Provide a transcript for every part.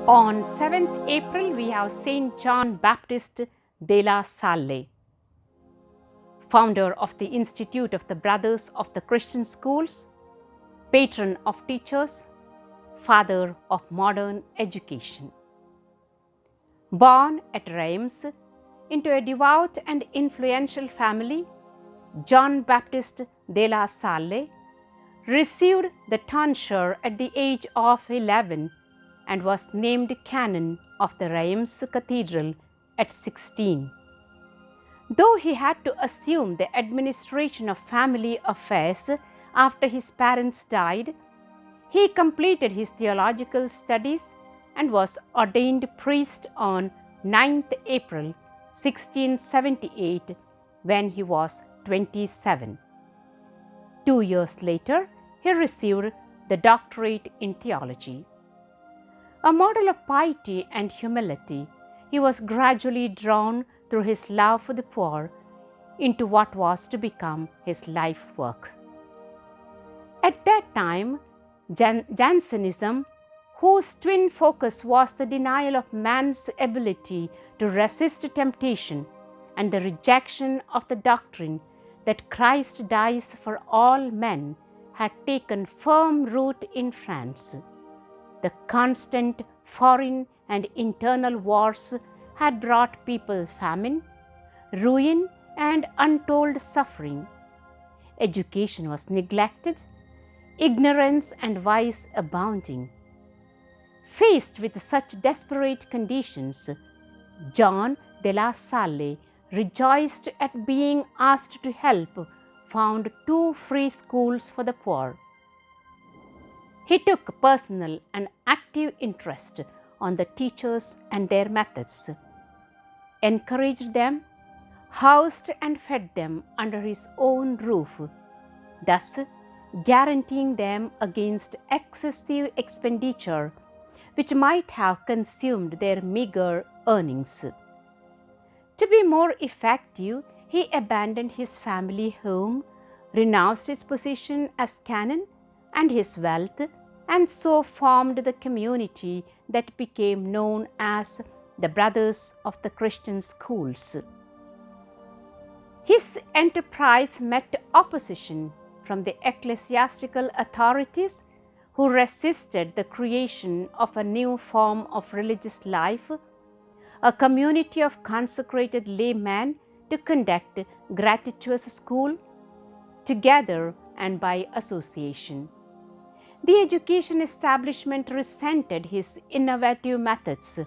On 7th April, we have St.John Baptist de la Salle, founder of the Institute of the Brothers of the Christian Schools, patron of teachers, father of modern education. Born at Reims into a devout and influential family, John Baptist de la Salle received the tonsure at the age of 11 and was named canon of the Reims Cathedral at 16. Though he had to assume the administration of family affairs after his parents died, he completed his theological studies and was ordained priest on 9th April 1678 when he was 27. 2 years later, he received the doctorate in theology. A model of piety and humility, he was gradually drawn through his love for the poor into what was to become his life work. At that time, Jansenism, whose twin focus was the denial of man's ability to resist temptation and the rejection of the doctrine that Christ dies for all men, had taken firm root in France. The constant foreign and internal wars had brought people famine, ruin, and untold suffering. Education was neglected, ignorance and vice abounding. Faced with such desperate conditions, John de la Salle, rejoiced at being asked to help, found 2 free schools for the poor. He took personal and active interest on the teachers and their methods, encouraged them, housed and fed them under his own roof, thus guaranteeing them against excessive expenditure which might have consumed their meager earnings. To be more effective, he abandoned his family home, renounced his position as canon and his wealth, and so formed the community that became known as the Brothers of the Christian Schools. His enterprise met opposition from the ecclesiastical authorities who resisted the creation of a new form of religious life, a community of consecrated laymen to conduct gratuitous school, together and by association. The education establishment resented his innovative methods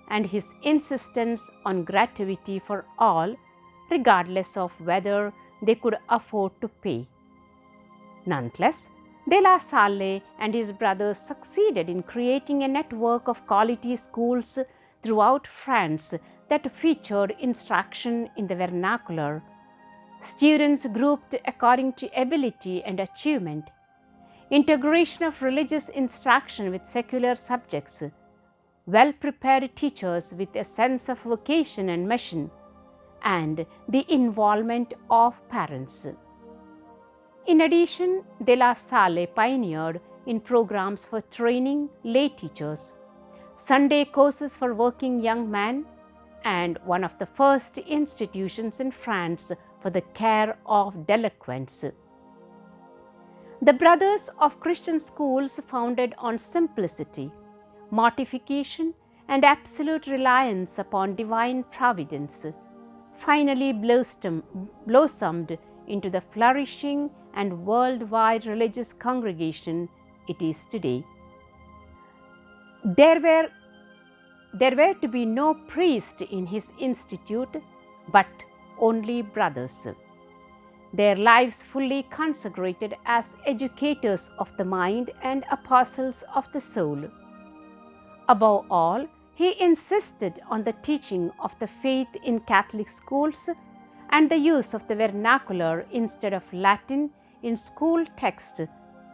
and his insistence on gratuity for all, regardless of whether they could afford to pay. Nonetheless, de la Salle and his brothers succeeded in creating a network of quality schools throughout France that featured instruction in the vernacular, students grouped according to ability and achievement, integration of religious instruction with secular subjects, well-prepared teachers with a sense of vocation and mission, and the involvement of parents. In addition, de la Salle pioneered in programs for training lay teachers, Sunday courses for working young men, and one of the first institutions in France for the care of delinquents. The Brothers of Christian Schools, founded on simplicity, mortification, and absolute reliance upon divine providence, finally blossomed into the flourishing and worldwide religious congregation it is today. There were to be no priest in his institute, but only brothers, their lives fully consecrated as educators of the mind and apostles of the soul. Above all, he insisted on the teaching of the faith in Catholic schools and the use of the vernacular instead of Latin in school text,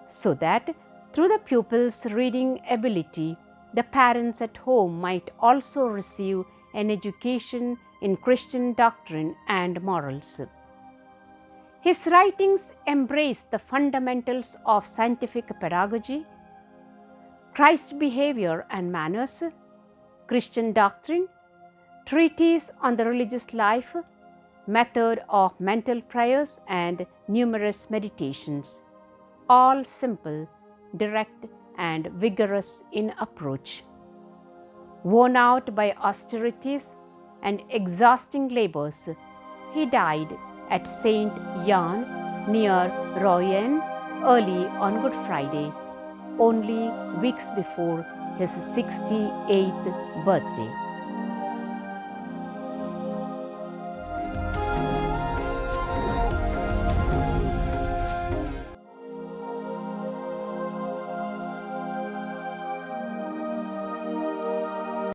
so that through the pupils' reading ability, the parents at home might also receive an education in Christian doctrine and morals. His writings embrace the fundamentals of scientific pedagogy, Christ's behavior and manners, Christian Doctrine, Treatise on the Religious Life, Method of Mental Prayers, and numerous meditations, all simple, direct, and vigorous in approach. Worn out by austerities and exhausting labors, he died at St.John near Rouen early on Good Friday, only weeks before his 68th birthday.